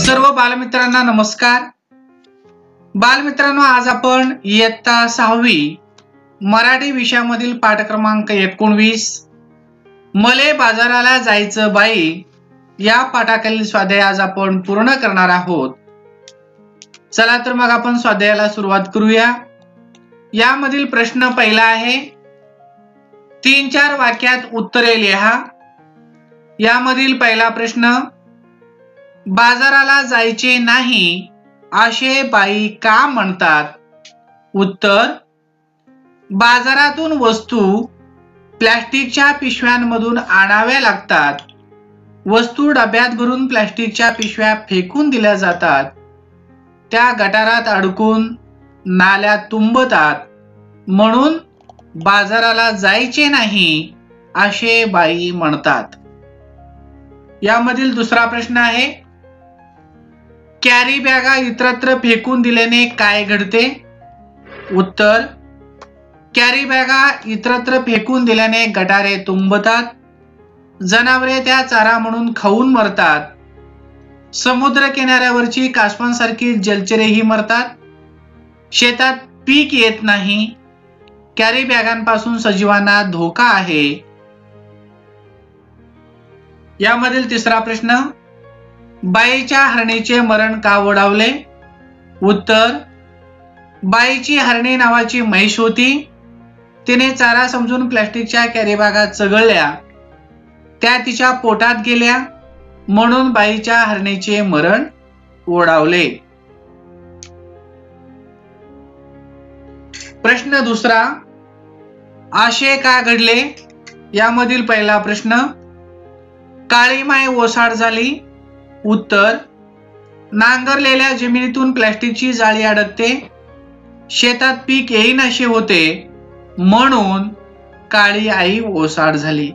सर्व बालमित्रांना नमस्कार। बालमित्रांनो, आज आपण इयत्ता 6वी मराठी विषयामधील पाठ क्रमांक 19 मले बाजाराला जायचं बाई या पाठाखालील स्वाध्याय आज आपण पूर्ण करणार आहोत। चला तर मग आपण स्वाध्यायाला सुरुवात करूया। यामधील प्रश्न पहिला आहे, 3-4 वाक्यात उत्तरे लिहा। यामधील पहिला प्रश्न, बाजाराला जायचे नाही असे बाई का म्हणतात? उत्तर, बाजारातून वस्तू प्लास्टिकच्या पिशव्यांमधून आणाव्या लागतात। वस्तू डब्यात भरून प्लास्टिकच्या पिशव्या फेकून दिल्या जातात। त्या गटारात अडकून नाल्यात तुंबतात, म्हणून बाजाराला जायचे नाही असे बाई म्हणतात। यामधील दुसरा प्रश्न आहे, कॅरी बॅगा इतरत्र फेकून दिल्याने काय घडते? उत्तर, कॅरी बॅगा इतरत्र फेकून दिल्याने गटारे तुंबतात, जनावरे त्या चारा म्हणून खाऊन मरतात, समुद्र किनाऱ्यावरची कासवांसारखी जलचरेही मरतात, शेतात पीक येत नाही, कॅरी बॅगांपासून सजीवांना धोका आहे। यामधील तिसरा प्रश्न, बाईच्या हरणीचे मरण का ओढावले? उत्तर, बाईची हरणी नावाची म्हैस होती। तिने चारा समजून प्लास्टिकच्या कॅरी बॅगा चघळल्या, त्या तिच्या पोटात गेल्या, म्हणून बाईच्या हरणीचे मरण ओढावले। प्रश्न दुसरा, असे का घडले? यामधील पहिला प्रश्न, काळी माय ओसाड झाली। उत्तर, नांगरलेल्या जमिनीतून प्लास्टिकची जाळी अडकते, शेतात पीक येईनासे होते, म्हणून काळी आई ओसाड झाली।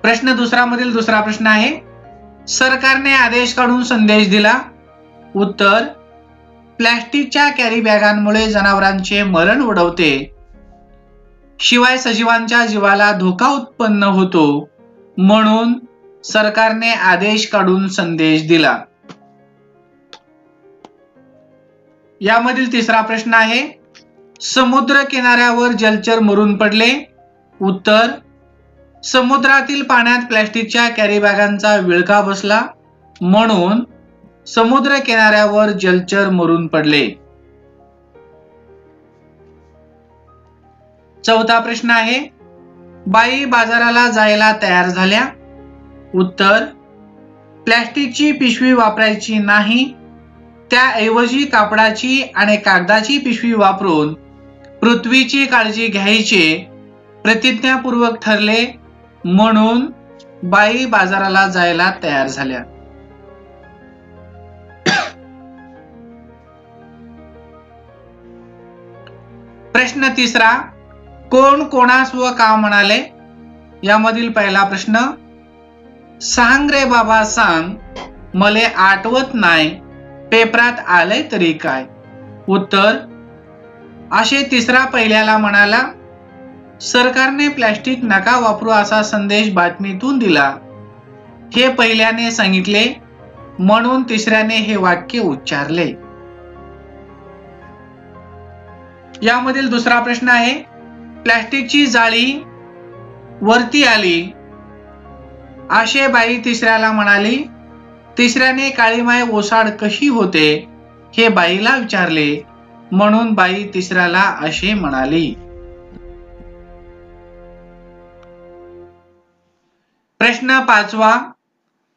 प्रश्न दुसरा मधील दुसरा प्रश्न आहे, सरकारने आदेश काढून संदेश दिला। उत्तर, प्लास्टिकच्या कॅरी बॅगांमुळे जनावरांचे मरण ओढवते, शिवाय सजीवांच्या जीवाला धोका उत्पन्न होतो, म्हणून सरकारने आदेश काढून संदेश दिला। यामधील तिसरा प्रश्न आहे, समुद्र किनाऱ्यावर जलचर मरून पडले। उत्तर, समुद्रातील पाण्यात प्लास्टिकच्या कॅरी बॅगांचा विळखा बसला, म्हणून समुद्र किनाऱ्यावर जलचर मरून पडले। चौथा प्रश्न आहे, बाई बाजाराला जायला तयार झाल्या। उत्तर, प्लास्टिकची पिशवी वापरायची नाही, त्याऐवजी कापडाची आणि कागदाची पिशवी वापरून पृथ्वीची काळजी घ्यायचे प्रतिज्ञापूर्वक ठरले, म्हणून बाई बाजाराला जायला तयार झाल्या। प्रश्न तिसरा, कोण कोणास व का म्हणाले? यामधील पहिला प्रश्न, सांग रे बाबा सांग, मले आठवत नाही, पेपरात आलंय तरी काय? उत्तर, असे तिसरा पहिल्याला म्हणाला, सरकारने प्लास्टिक नका वापरू असा संदेश बातमीतून दिला, हे पहिल्याने सांगितले, म्हणून तिसऱ्याने हे वाक्य उच्चारले। यामधील दुसरा प्रश्न आहे, प्लास्टिकची जाळी वरती आली असे बाई तिसऱ्याला म्हणाली, तिसऱ्याने काळी माय ओसाड कशी होते हे बाईला विचारले, म्हणून बाई तिसऱ्याला असे म्हणाली। प्रश्न पाचवा,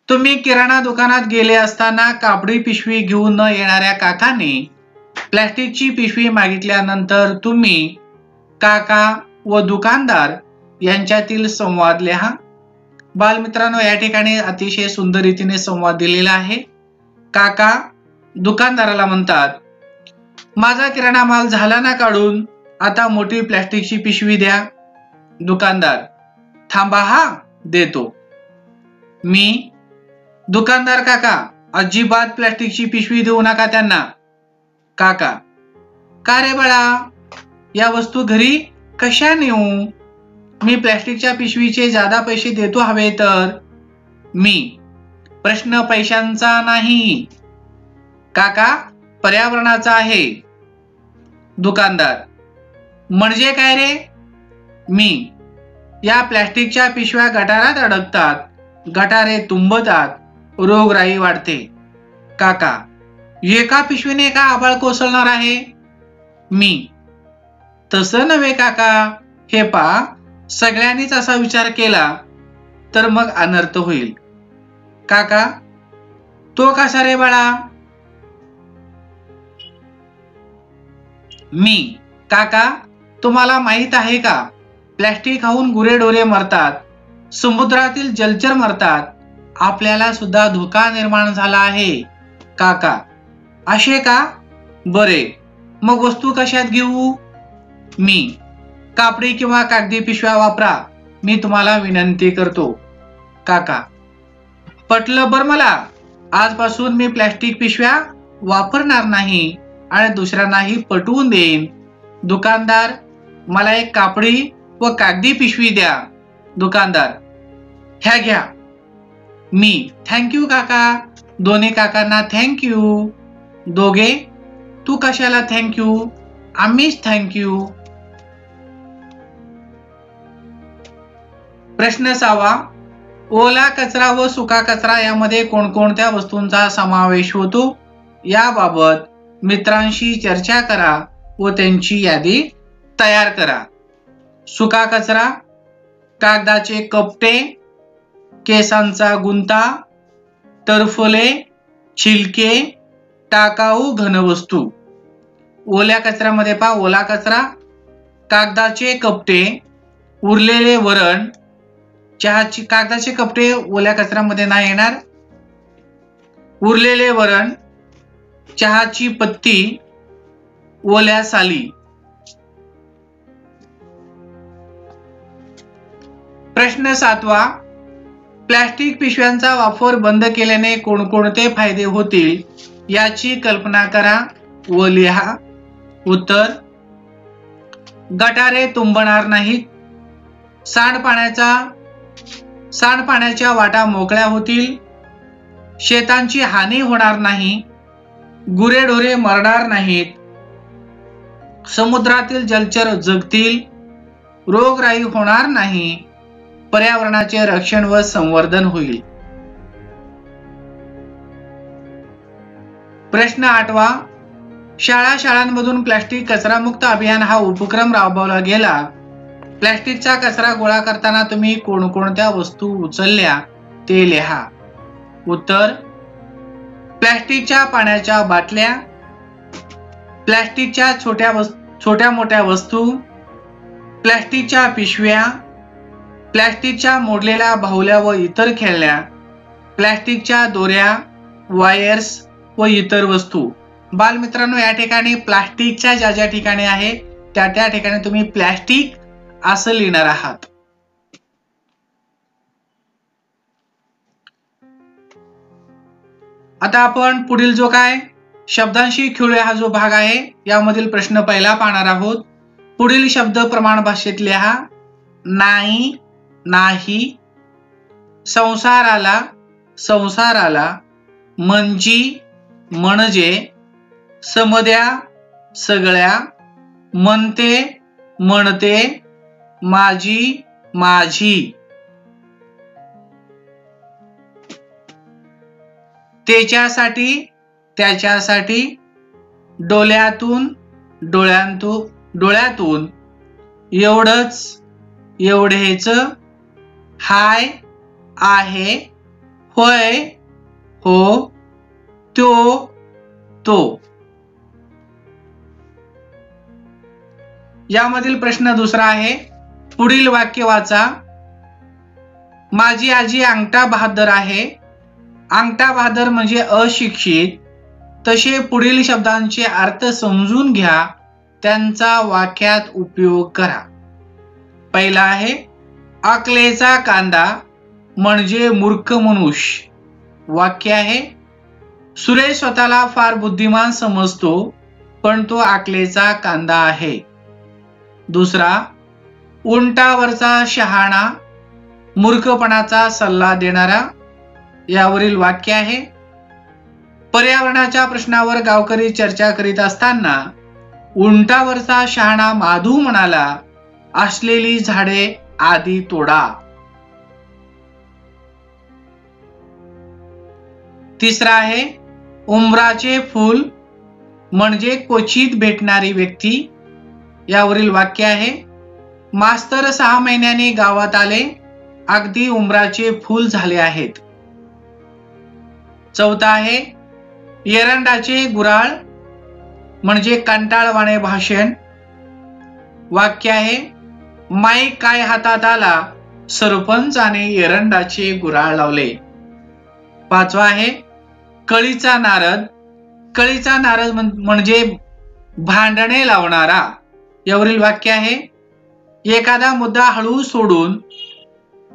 तुम्ही किराणा दुकानात गेले असताना कापडी पिशवी घेऊन न येणाऱ्या काकाने प्लास्टिकची पिशवी मागितल्यानंतर तुम्ही काका व दुकानदार यांच्यातील संवाद लिहा। बालमित्रांनो, या ठिकाणी अतिशय सुंदर रीतीने संवाद दिलेला आहे। काका दुकानदाराला म्हणतात, माझा किराणा माल झाला ना काढून, आता मोठी प्लास्टिकची पिशवी द्या। दुकानदार, थांबा हा देतो। मी, दुकानदार काका अजिबात प्लास्टिकची पिशवी देऊ नका त्यांना। काका, का रे बाळा, या वस्तू घरी कशा नेऊ? मी प्लॅस्टिकच्या पिशवीचे जादा पैसे देतो हवे तर? मी, प्रश्न पैशांचा नाही काका, पर्यावरणाचा आहे. दुकानदार, म्हणजे काय रे? मी, या प्लॅस्टिकच्या पिशव्या गटारात अडकतात, गटारे तुंबतात, रोगराई वाढते. काका, एका पिशवीने का आभाळ कोसळणार आहे? मी, तसं नव्हे काका, हे पहा, सगळ्यांनीच असा विचार केला तर मग अनर्थ होईल. काका, तो कसा रे बाळा? मी, काका, तुम्हाला माहित आहे का, प्लॅस्टिक खाऊन गुरेढोरे मरतात, समुद्रातील जलचर मरतात, आपल्याला सुद्धा धोका निर्माण झाला आहे. काका, असे का? बरे, मग वस्तू कशात घेऊ? मी, कापडी किंवा कागदी पिशव्या वापरा, मी तुम्हाला विनंती करतो. काका, पटलं बर मला, आजपासून मी प्लॅस्टिक पिशव्या वापरणार नाही आणि दुसऱ्यांनाही पटवून देईन. दुकानदार, मला एक कापडी व कागदी पिशवी द्या. दुकानदार, ह्या घ्या. मी, थँक्यू काका. दोन्ही काकांना थँक्यू. दोघे, तू कशाला थँक्यू? आम्हीच थँक्यू. प्रश्न 6. ओला कचरा व सुका कचरा यामध्ये कोणकोणत्या वस्तूंचा समावेश होतो याबाबत मित्रांशी चर्चा करा व त्यांची यादी तयार करा. सुका कचरा, कागदाचे कपटे, केसांचा गुंता, टरफले, छिलके, टाकाऊ घनवस्तू. ओल्या कचऱ्यामध्ये पहा, ओला कचरा, कागदाचे कपटे, उरलेले वरण, चहाची, कागदाचे कपडे ओल्या कचऱ्यामध्ये नाही येणार. उरलेले वरण, चहाची पत्ती, ओल्या साली. प्रश्न 7. प्लॅस्टिक पिशव्यांचा वापर बंद केल्याने कोणकोणते फायदे होतील याची कल्पना करा व लिहा. उत्तर, गटारे तुंबणार नाहीत, सांडपाण्याच्या वाटा मोकळ्या होतील, शेतांची हानी होणार नाही, गुरेढोरे मरणार नाहीत, समुद्रातील जलचर जगतील, रोगराई होणार नाही, पर्यावरणाचे रक्षण व संवर्धन होईल. प्रश्न 8. शाळांमधून प्लॅस्टिक कचरामुक्त अभियान हा उपक्रम राबवला गेला. प्लॅस्टिकचा कचरा गोळा करताना तुम्ही कोणकोणत्या वस्तू उचलल्या ते लिहा. उत्तर, प्लॅस्टिकच्या पाण्याच्या बाटल्या, प्लॅस्टिकच्या छोट्या मोठ्या वस्तू, प्लॅस्टिकच्या पिशव्या, प्लॅस्टिकच्या मोडलेल्या बाहुल्या व इतर खेळण्या, प्लॅस्टिकच्या दोऱ्या, वायर्स व इतर वस्तू. बालमित्रांनो, या ठिकाणी प्लास्टिकच्या ज्या ठिकाणी आहे त्या ठिकाणी तुम्ही प्लॅस्टिक असं लिहिणार आहात. आता आपण पुढील जो काय शब्दांशी खेळूया हा जो भाग आहे यामधील प्रश्न पहिला पाहणार आहोत. पुढील शब्द प्रमाण भाषेत लिहा. नाही, नाही, संसाराला, संसाराला, म्हणजे, म्हणजे, समद्या, सगळ्या, म्हणते, म्हणते, माझी, माझी, त्याच्यासाठी, त्याच्यासाठी, डोळ्यातून, डोळ्यातून, एवढंच, एवढेच, हाय, आहे, होय, हो, तो. यामधील प्रश्न दुसरा आहे. पुढील वाक्य वाचा. माझी आजी अंगठा बहादर आहे. अंगठा बहादर म्हणजे अशिक्षित. तसे पुढील शब्दांचे अर्थ समजून घ्या, त्यांचा वाक्यात उपयोग करा. पहिला आहे अकलेचा कांदा म्हणजे मूर्ख मनुष्य. वाक्य आहे सुरेश स्वतःला फार बुद्धिमान समजतो पण तो अकलेचा कांदा आहे. दुसरा, उंटावरचा शहाणा, मूर्खपणाचा सल्ला देणारा, यावरील वाक्य आहे. पर्यावरणाच्या प्रश्नावर गावकरी चर्चा करीत असताना उंटावरचा शहाणा माधू म्हणाला, असलेली झाडे आधी तोडा. तिसरा आहे उंबराचे फूल म्हणजे क्वचित भेटणारी व्यक्ती, यावरील वाक्य आहे. मास्तर 6 महिन्यांनी गावात आले, अगदी उंबराचे फूल झाले आहेत. चौथा आहे एरंडाचे गुराळ म्हणजे कंटाळवाणे भाषण, वाक्य आहे. माईक काय हातात आला, सरपंचाने एरंडाचे गुराळ लावले. पाचवा आहे कळीचा नारद. कळीचा नारद म्हणजे भांडणे लावणारा, यावरील वाक्य आहे. एखादा मुद्दा हळू सोडून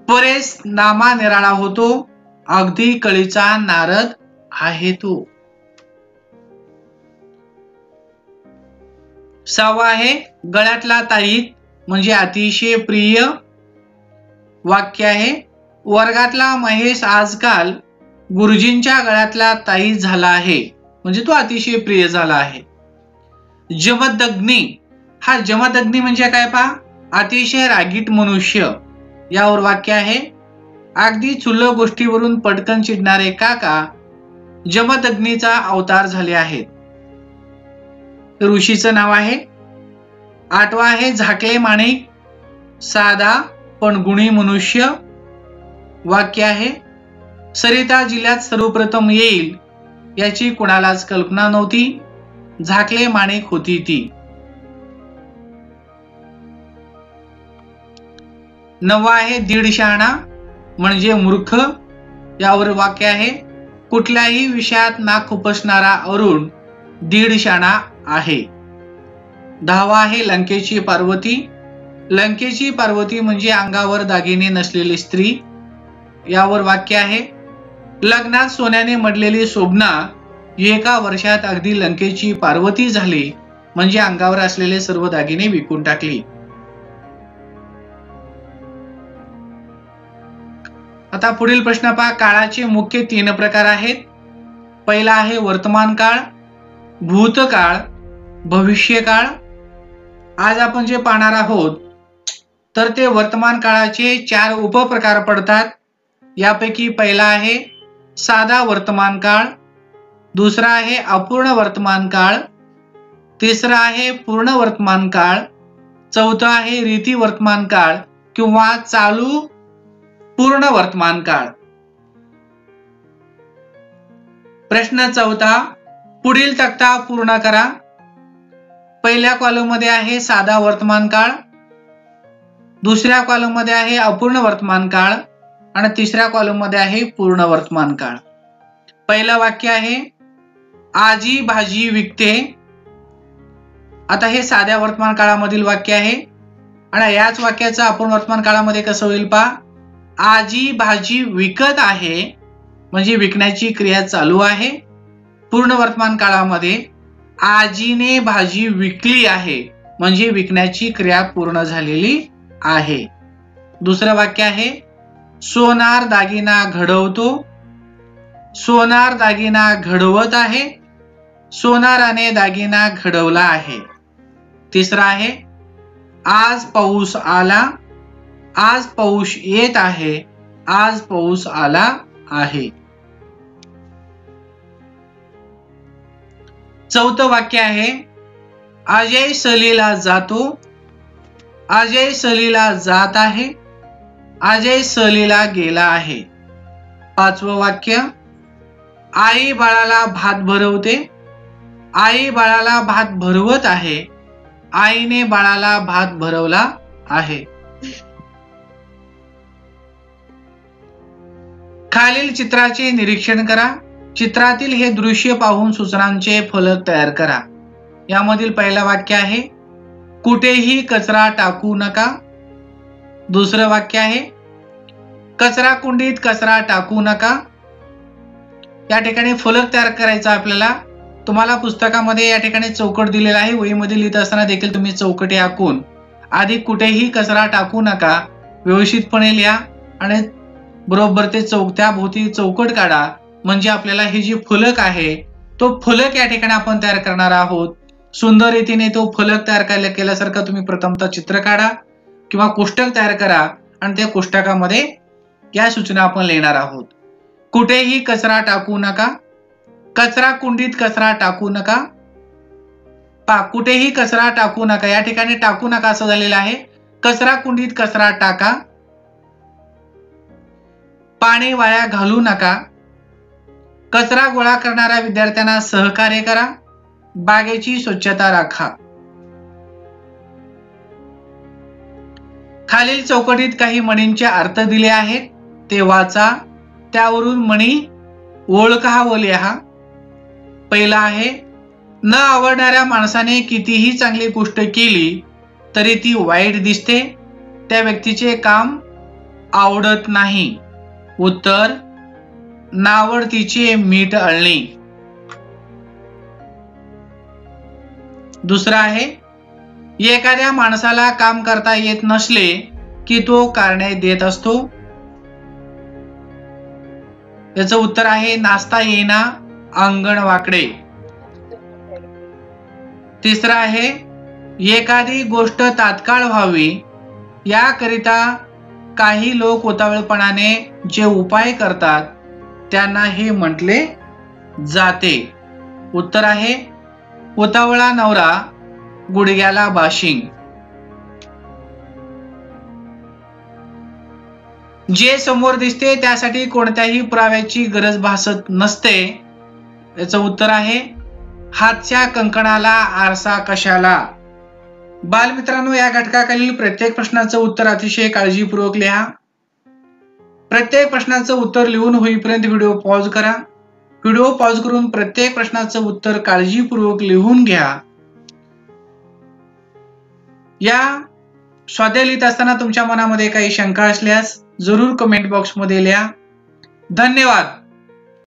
परेस नामा निराळा होतो, अगदी कळीचा नारद आहे तो. सहावा आहे गळ्यातला ताईत म्हणजे अतिशय प्रिय, वाक्य आहे. वर्गातला महेश आजकाल गुरुजींच्या गळ्यातला ताईत झाला आहे, म्हणजे तो अतिशय प्रिय झाला आहे. जमदग्नी, हा जमदग्नी म्हणजे काय पहा, अतिशय रागीट मनुष्य, यावर वाक्य आहे. अगदी क्षुल्लक गोष्टीवरून पटकन चिडणारे काका जमदग्नीचा अवतार झाले आहेत. ऋषीचं नाव आहे. आठवा आहे झाकले माणिक, साधा पण गुणी मनुष्य, वाक्य आहे. सरिता जिल्ह्यात सर्वप्रथम येईल याची कुणालाच कल्पना नव्हती, झाकले माणिक होती ती. नववा आहे दीड शहाणा म्हणजे मूर्ख, यावर वाक्य आहे. कुठल्याही विषयात नाक खुपसणारा अरुण दीड शहाणा आहे. 10वा आहे लंकेची पार्वती. लंकेची पार्वती म्हणजे अंगावर दागिने नसलेली स्त्री, यावर वाक्य आहे. लग्नात सोन्याने मडलेली शोभना 1 वर्षात अगदी लंकेची पार्वती झाली, म्हणजे अंगावर असलेले सर्व दागिने विकून टाकली. आता पुढील प्रश्न पहा. काळाचे मुख्य 3 प्रकार आहेत. पहिला आहे वर्तमान काळ, भूतकाळ, भविष्यकाळ. आज आपण जे पाहणार आहोत तर ते वर्तमान काळाचे 4 उपप्रकार पडतात. यापैकी पहिला आहे साधा वर्तमान काळ, दुसरा आहे अपूर्ण वर्तमान काळ, तिसरा आहे पूर्ण वर्तमान काळ, चौथा आहे रीती वर्तमान काळ किंवा चालू पूर्ण वर्तमान काळ. प्रश्न चौथा, पुढील तक्ता पूर्ण करा. पहिल्या कॉलम मध्ये आहे साधा वर्तमान काळ, दुसऱ्या कॉलम मध्ये आहे अपूर्ण वर्तमान काळ आणि तिसऱ्या कॉलम मध्ये आहे पूर्ण वर्तमान काळ. पहिलं वाक्य आहे आजी भाजी विकते. आता हे साध्या वर्तमान काळामधील वाक्य आहे आणि याच वाक्याचं अपूर्ण वर्तमान काळामध्ये कसं होईल पहा. आजी भाजी विकत आहे म्हणजे विकण्याची क्रिया चालू आहे. पूर्ण वर्तमान काळामध्ये आजीने भाजी विकली आहे म्हणजे विकण्याची क्रिया पूर्ण झालेली आहे. दुसरं वाक्य आहे सोनार दागिना घडवतो. सोनार दागिना घडवत आहे, सोनाराने दागिना घडवला आहे. तिसरा आहे आज पाऊस आला, आज पाऊस येत आहे, आज पाऊस आला आहे. चौथं वाक्य आहे अजय सहलीला जातो, अजय सहलीला जात आहे, अजय सहलीला गेला आहे. पाचवं वाक्य आई बाळाला भात भरवते, आई बाळाला भात भरवत आहे, आईने बाळाला भात भरवला आहे. खालील चित्राचे निरीक्षण करा. चित्रातील हे दृश्य पाहून सूचनांचे फलक तयार करा. यामधील पहिलं वाक्य आहे कुठेही कचरा टाकू नका. दुसरं वाक्य आहे कचरा कुंडीत कचरा टाकू नका. या ठिकाणी फलक तयार करायचा आपल्याला. तुम्हाला पुस्तकामध्ये या ठिकाणी चौकट दिलेला आहे. वहीमध्ये लिहित असताना देखील तुम्ही चौकटी आखून आधी कुठेही कचरा टाकू नका, व्यवस्थितपणे लिहा आणि बरोबर ते त्याभोवती चौकट काढा. म्हणजे आपल्याला हे जे फलक आहे तो फलक या ठिकाणी आपण तयार करणार आहोत. सुंदर रीतीने तो फलक तयार केल्यासारखं तुम्ही प्रथमतः चित्र काढा किंवा कोष्टक तयार करा आणि त्या कोष्टकामध्ये या सूचना आपण लिहिणार आहोत. कुठेही कचरा टाकू नका, कचरा कुंडीत कचरा टाकू नका. कुठेही कचरा टाकू नका, या ठिकाणी टाकू नका असं झालेलं आहे. कचरा कुंडीत कचरा टाका. पाणी वाया घालू नका. कचरा गोळा करणाऱ्या विद्यार्थ्यांना सहकार्य करा. बागेची स्वच्छता राखा. खालील चौकटीत काही म्हणींचे अर्थ दिले आहेत, ते वाचा. त्यावरून म्हणी ओळखा व लिहा. पहिला आहे, न आवडणाऱ्या माणसाने कितीही चांगली गोष्ट केली तरी ती वाईट दिसते. त्या व्यक्तीचे काम आवडत नाही. उत्तर, नावडतीचे मीठ अळणे. दुसरा आहे, एखाद्या माणसाला काम करता येत नसले की तो कारणे देत असतो. याचं उत्तर आहे, नाचता येईना अंगण वाकडे. तिसरा आहे, एखादी गोष्ट तात्काळ व्हावी याकरिता काही लोक उतावळपणाने जे उपाय करतात त्यांना हे म्हटले जाते. उत्तर आहे, उतावळा नवरा गुडघ्याला बाशिंग. जे समोर दिसते त्यासाठी कोणत्याही पुराव्याची गरज भासत नसते. याचं उत्तर आहे, हातच्या कंकणाला आरसा कशाला. बालमित्रांनो, या घटकाखालील प्रत्येक प्रश्नाचं उत्तर अतिशय काळजीपूर्वक लिहा. प्रत्येक प्रश्नाचं उत्तर लिहून होईपर्यंत व्हिडिओ पॉज करा. व्हिडिओ पॉज करून प्रत्येक प्रश्नाचं उत्तर काळजीपूर्वक लिहून घ्या. या स्वाध्याय लिहित असताना तुमच्या मनामध्ये काही शंका असल्यास जरूर कमेंट बॉक्स मध्ये लिहा. धन्यवाद.